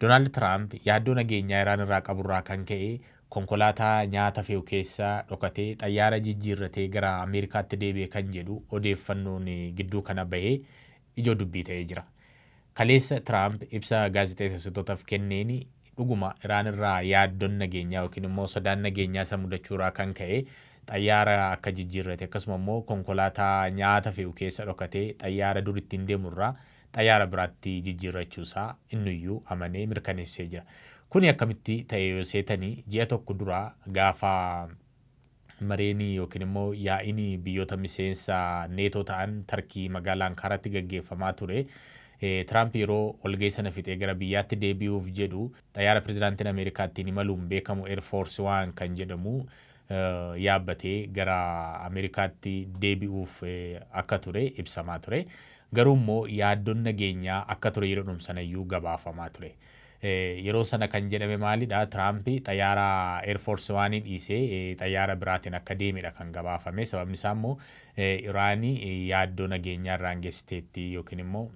Doonaald Tiraamp yaaddoo nageenyaa Iraan irraa qaburraa kan ka'e konkolaataa nyaata fe'u keessaa dhokatee xayyaara jijjiirratee gara Ameerikaatti deebi'e kan jedhu odeeffannoon gidduu kana bahee ijoo dubbii ta'ee jira. Kaleessa Tiraamp ibsa gaazexeessitootaaf kenneen dhuguma Iraan irraa yaaddoon nageenyaa yookiin immoo sodaan nageenyaa isa mudachuurraa kan ka'e xayyaara akka jijjiirrate akkasuma immoo konkolaataa nyaata fe'u keessa dhokatee xayyaara dur ittiin deemurraa xayyaara biraatti jijjiirrachuusaa inniyyuu amanee mirkaneessee jira. Kuni akkamitti ta'e yoo seetanii ji'a tokko dura gaafa mareenii yookiin immoo yaa'inii biyyoota miseensa neetoo ta'an Tarkii magaalaa Ankaaraatti gaggeeffamaa ture. Tiraamp yeroo walgahii sana fixee gara biyyaatti deebi'uuf jedhu xayyaara pirezidaantiin Ameerikaattiin imaluun beekamu Air Force One kan jedhamu yaabbatee gara Ameerikaatti deebi'uuf akka ture ibsamaa ture. Garuu immoo yaaddoon nageenyaa akka ture yeroo sanayyuu gabaafamaa ture. Yeroo sana kan jedhame maalidha? Tiraamp xayyaara Air Force One dhiisee xayyaara biraatiin akka deemedha kan gabaafame. Sababni isaa immoo Iraanii yaaddoo nageenyaa irraan geessiteetti yookiin immoo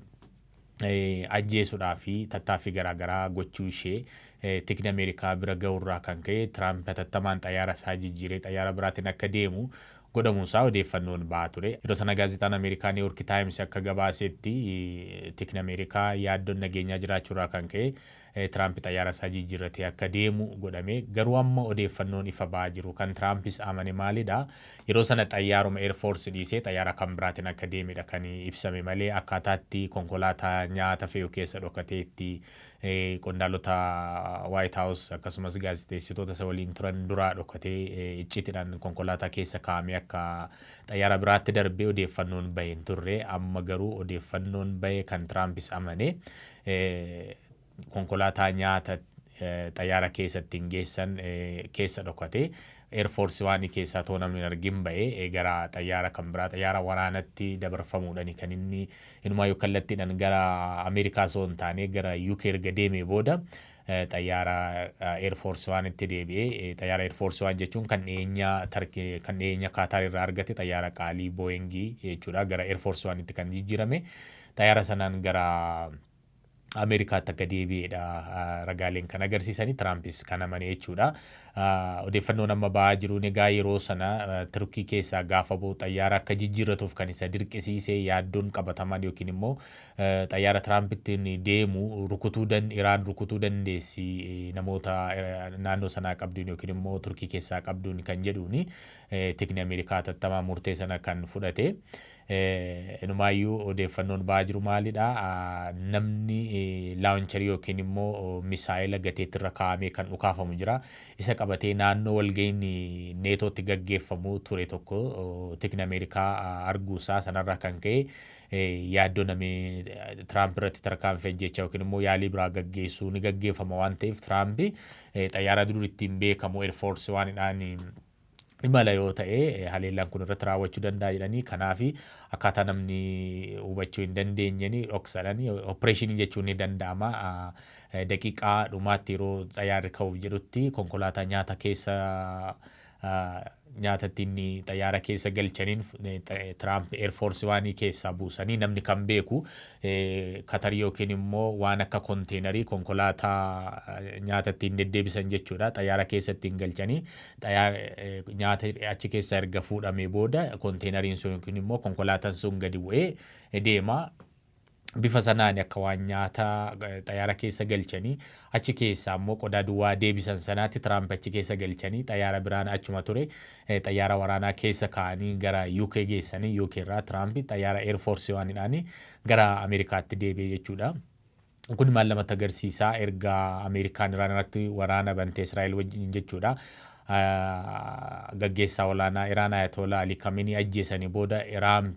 ajjeesuudhaa fi tattaaffii garaagaraa gochuu ishee tikni Ameerikaa bira ga'urraa kan ka'e Tiraamp hatattamaan xayyaara isaa jijjiiree xayyaara biraatiin akka deemu godhamuusaa odeeffannoon ba'aa ture. Yeroo sana gaazexaan Ameerikaa New York Times akka gabaasetti tikni Ameerikaa yaaddoon nageenyaa jiraachuurraa kan ka'e Tiraamp xayyaara isaa jijjiirratee akka deemu godhame. Garuu amma odeeffannoon ifa ba'aa jiru kan Tiraampis amane maalidha? Yeroo sana xayyaaruma Air Force dhiisee xayyaara kan biraatiin akka deemedha kan ibsame malee akkaataatti konkolaataa nyaata fe'u keessa dhokateetti qondaalota White House akkasumas gaazexeessitoota isa waliin turan duraa dhokatee iccitiidhaan konkolaataa keessa kaa'amee akka xayyaara biraatti darbee odeeffannoon bahe hin turre. Amma garuu odeeffannoon bahe kan Tirampis amane konkolaataa nyaata xayyaara keessatti hin geessan keessa dhokatee Air Force One keessaa too namni argin bahe gara xayyaara kan biraa xayyaara waraanatti dabarfamuudhaan kan inni inumaayyuu kallattiidhaan gara Ameerikaa osoo hin taane gara UK erga deemee booda xayyaara Air Force One itti deebi'ee xayyaara Air Force One jechuun kan dhiyeenya Kaataar irraa argate xayyaara qaalii Boeingii jechuudha gara Air Force One itti kan jijjiirame xayyaara sanaan gara Ameerikaatti akka deebi'edha ragaaleen kan agarsiisanii Tirampis kan amane jechuudha. Odeeffannoon amma ba'aa jiruun egaa yeroo sana Turkii keessaa gaafa bu'u xayyaara akka jijjiirratuuf kan isa dirqisiisee yaaddoon qabataman yookiin immoo xayyaara Tirampittiin deemu Iraan rukutuu dandeessi namoota naannoo sanaa qabduun yookiin immoo Turkii keessaa qabduun kan jedhuuni tikni Ameerikaa hatattamaa murtee sana kan fudhate. Inumaayyuu odeeffannoon ba'aa jiru maalidha? Namni laawuncharii yookiin immoo misaayila gateettirra kaa'amee kan dhukaafamu jira. Isa qabatee naannoo walga'iin neetootti gaggeeffamu ture tokko tikni Ameerikaa arguusaa sanarraa kan ka'e yaaddoo Tiraamp irratti tarkaanfii ajjechaa yookiin immoo yaalii biraa gaggeessuu ni gaggeeffama waan ta'eef Tiraamp xayyaara dur ittiin beekamu Air Force One'dhaan imala yoo ta'e haleellaan kun irratti raawwachuu danda'a jedhanii kanaaf akkaataa namni hubachuu hin dandeenyeen dhoksadhanii opereeshinii jechuun ni danda'ama. Daqiiqaa dhumaatti yeroo xayyaarri ka'uuf jedhutti konkolaataa nyaata keessa nyaatatti inni xayyaara keessa galchaniin Tiraamp Air Force One keessaa buusanii namni kan beeku Katarii yookiin immoo waan akka konteenarii konkolaataa nyaatatti hin deddeebisan jechuudha. Xayyaara keessatti hin galchanii nyaata achi keessa erga fuudhamee booda konteenariin sun yookiin immoo konkolaataan sun gadi bu'ee deema. Bifa sanaan akka waan nyaata xayyaara keessa galchanii achi keessaa immoo qodaa duwwaa deebisan sanaatti Tiraamp achi keessa galchanii xayyaara biraan achuma ture xayyaara waraanaa keessa kaa'anii gara UK geessanii UK irraa Tiraamp xayyaara Air Force One'dhaan gara Ameerikaatti deebi'e jechuudha. Kun maal lamatti agarsiisaa erga Ameerikaan Iraan irratti waraana bantee Israa'el wajjin jechuudha. Gaggeessaa olaanaa Iraan Ayatollah Ali Khamenei ajjeesanii booda Iraan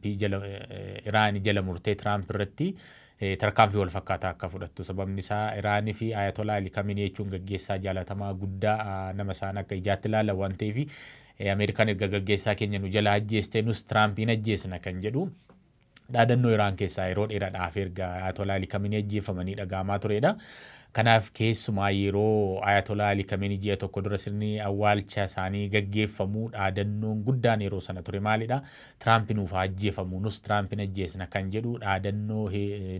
jala murtee Tiraamp irratti tarkaanfii wal fakkaataa akka fudhattu. Sababni isaa Iraanii fi Ayatollah Ali Khamenei jechuun gaggeessaa jaalatamaa guddaa nama isaan akka ijaatti ilaalan waan ta'eef Ameerikaan erga gaggeessaa keenya nu jala ajjeestee nus Tiraampiin ajjeesna kan jedhu dhaadannoo Iraan keessaa yeroo dheeraadhaaf erga Ayatollah Ali Khamenei ajjeefamanii dhagahamaa turedha. Kanaaf keessumaa yeroo Ayatollah Ali Khamenei ji'a tokko dura sirni awwaalcha isaanii gaggeeffamu dhaadannoon guddaan yeroo sana ture maalidha? Tiraamp nuuf ajjeefamu nus Tiraampiin ajjeesna kan jedhu dhaadannoo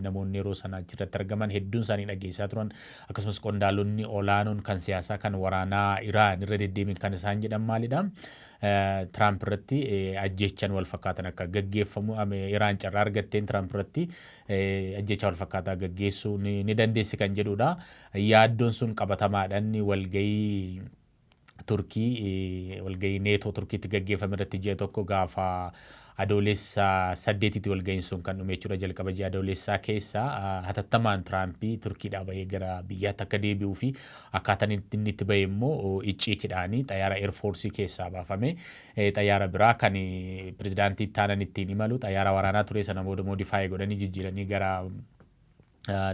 namoonni yeroo sana achirratti argaman hedduun isaanii dhageessaa turan akkasumas qondaalonni olaanoon kan siyaasaa kan waraanaa Iraan irra deddeebiin kan isaan jedhan maalidha? Tiraamp irratti ajjechaan wal fakkaatan akka gaggeeffamu Iraan carraa argatteen Tiraamp irratti ajjechaa wal fakkaataa gaggeessuu ni dandeessi kan jedhudha. Yaaddoon sun qabatamaadhaan walgahii Turkii walgahii neetoo Turkiitti gaggeeffame irratti ji'a tokko gaafa adoolessa 8tti walgahiin sun kan dhume jechuudha. Jalqaba ji'a adoolessaa keessa hatattamaan Tiraampii Turkiidhaa bahee gara biyyaatti akka deebi'uu fi akkaataan inni itti bahe immoo icciitiidhaanii xayyaara eerfoorsii keessaa baafame. Xayyaara biraa kan pirezidaantii taanan ittiin imalu xayyaara waraanaa ture sana booda moodifaayii godhanii jijjiiranii gara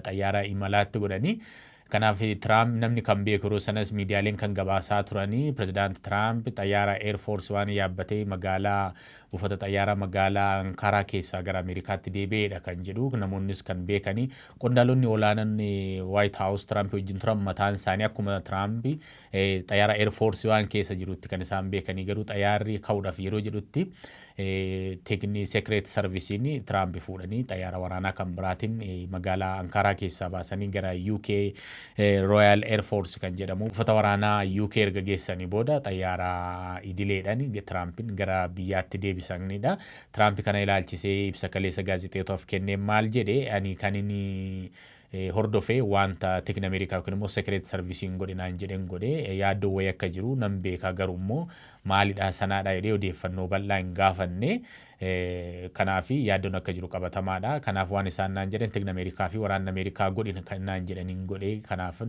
xayyaara imalaatti godhanii. Kanaaf Tiraamp namni kan beeku yeroo sanas miidiyaaleen kan gabaasaa turanii pirezidaanti Tiraamp xayyaara eerfoorsi waan yaabbatee magaalaa buufata xayyaara magaalaa Ankaraa keessaa gara Ameerikaatti deebi'eedha kan jedhu namoonnis kan beekanii qondaalonni olaanaan White House Tiraamp wajjin turan mataan isaanii akkuma Tiraamp xayyaara eerfoorsi waan keessa jirutti kan isaan beekanii garuu xayyaarri ka'uudhaaf yeroo jedhutti teeknii sekireet sarvisiin Tiraamp fuudhanii xayyaara waraanaa kan biraatiin magaalaa Ankaraa keessaa baasanii gara UK Royal Air Force kan jedhamu buufata waraanaa UK erga geessanii booda xayyaara idileedhaan Tiraampiin gara biyyaatti deebisanidha. Tiraamp kana ilaalchisee ibsa kaleessa gaazexeessootaaf kennee maal jedhe ani kan inni hordofee wanta teeknii Ameerikaa yookiin immoo sekireet sarvisiin godhinaan jedhen godhe yaaddoo wayii akka jiru nan beekaa garuu immoo maalidha sanaadha jedhee odeeffannoo bal'aa hin gaafanne. Kanaaf yaaddoon akka jiru qabatamaadha. Kanaaf waan isaan naan jedhan teeknii Ameerikaa fi waraanni Ameerikaa godhin kan naan jedhaniin godhe. Kanaaf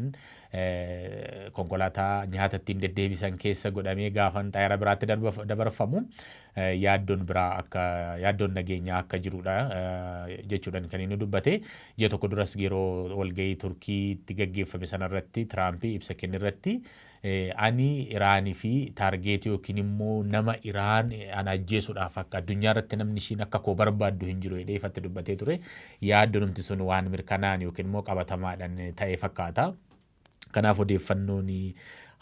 konkolaataa nyaata ittiin deddeebisan keessa godhamee gaafan xayyaara biraatti dabarfamu yaaddoon biraa akka yaaddoon nageenyaa akka jirudha jechuudhaan kan inni dubbate. Ji'a tokko duras yeroo walgahii Turkiitti gaggeeffame sanarratti Tiraamp ibsa kennirratti ani Iraanii fi taargeetii yookiin immoo nama Iraan ana ajjeesuudhaaf akka addunyaa irratti namni ishiin akka koo barbaaddu hin jiru jedhee ifatti dubbatee ture. Yaaddoonumti sun waan mirkanaa'an yookiin immoo qabatamaadhaan ta'ee fakkaata. Kanaaf odeeffannoon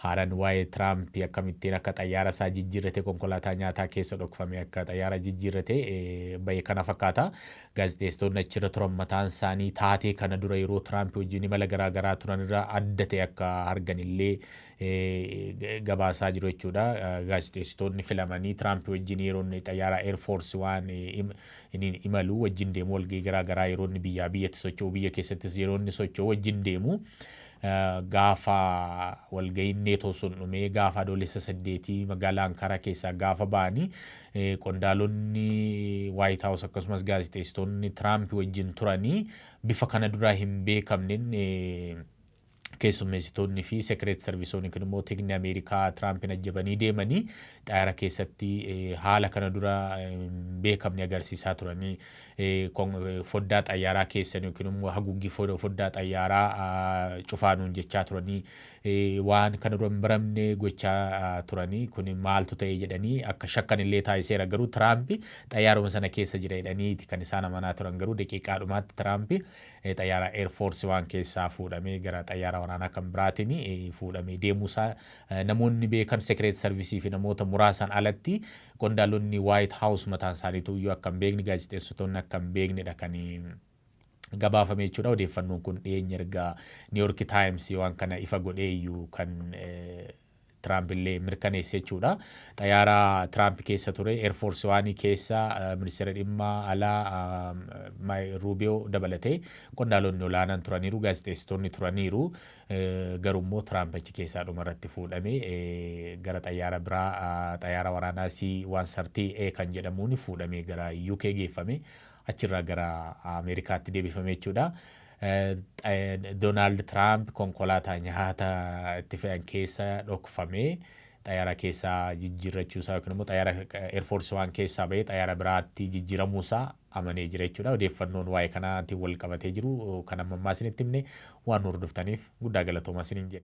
haaraan waa'ee Tiraamp akkamittiin akka xayyaara isaa jijjiirrate konkolaataa nyaataa keessa dhokfame akka xayyaara jijjiirrate bahe kana fakkaata. Gaazexeessitoonni achirra turan mataan isaanii taatee kana dura yeroo Tiraamp wajjin imala garaagaraa turan irraa adda ta'e akka arganillee gabaasaa jiru jechuudha. Gaazexeessitoonni filamanii Tiraamp wajjin yeroo xayyaara eerfoorsi waan imalu wajjin deemu walgahii garaagaraa yeroo biyyaa biyyatti socho'u biyya keessattis yeroo socho'u wajjin deemu. Gaafa walgahiin neetoo sun dhumee gaafa adoolessa 8 magaalaa Ankaraa keessaa gaafa ba'anii qondaalonni White House akkasumas gaazexeessitoonni Tiraamp wajjin turanii bifa kana duraa hin beekamneen keessummeessitoonni fi sekireet sarvisoonni kun immoo teeknii Ameerikaa Tiraampiin ajjabanii deemanii xayyaara keessatti haala kana dura beekamne agarsiisaa turanii foddaa xayyaaraa keessan yookiin immoo haguuggii foddaa xayyaaraa cufaanuun jechaa turanii waan kana dura hin baramne gochaa turanii kun maaltu ta'e jedhanii akka shakkan illee taasiseera garuu Tiraamp xayyaaruma sana keessa jira jedhaniiti kan isaan amanaa turan garuu daqiiqaadhumaatti Tiraamp xayyaara eerfoorsi waan keessaa fuudhamee gara xayyaara waraanaa kan biraatiin fuudhamee deemuusaa namoonni beekan sekireet sarvisii fi namoota muraasan alatti qondaalonni White House mataan isaaniitu iyyuu akka hin beekne gaazexeessitoonni akka hin beeknedha kan gabaafame jechuudha. Odeeffannoon kun dhiyeenya erga New York Times waan kana ifa godhee iyyuu kan Tiraamp illee mirkaneesse jechuudha. Xayyaara Tiraamp keessa ture eerfoorsi waanii keessa ministeera dhimma alaa Ruubiyoo dabalatee qondaalonni olaanaan turaniiru gaazexeessitoonni turaniiru garuu immoo Tiraamp achi keessaa dhumarratti fuudhamee gara xayyaara biraa xayyaara waraanaa C-130A kan jedhamuun fuudhamee gara UK geeffame achirraa gara Ameerikaatti deebifame jechuudha. Doonaald Tiraamp konkolaataa nyaata itti fe'an keessa dhokfamee xayyaara keessaa jijjiirrachuusaa yookiin immoo xayyaara eerfoorsi waan keessaa bahee xayyaara biraatti jijjiiramuusaa amanee jira jechuudha. Odeeffannoon waa'ee kanaatiin wal qabatee jiru kan amma isinitti himne waan hordoftaniif guddaa galatoomaa isiniin jedha.